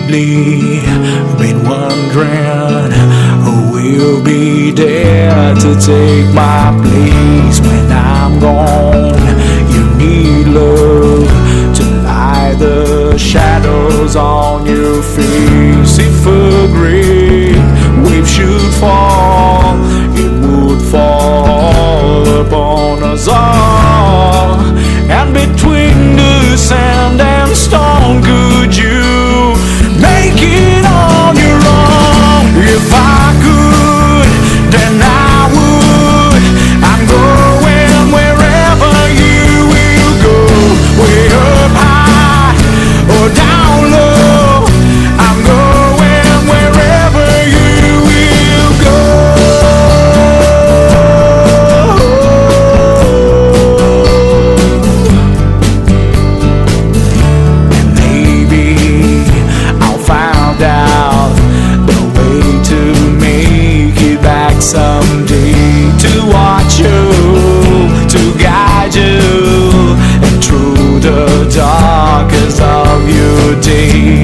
probably been wondering who will be there to take my place when I'm gone. You need love to lie the shadows on your face. If a great wave should fall, it would fall upon us all. And between the sand and stone, could you make it on your own? If I could, then I would. I'm going wherever you will go, way up high or down low. I'm going wherever you will go. And maybe I'll find out the way to make it back someday, to watch you, to guide you, and through the darkest of your days.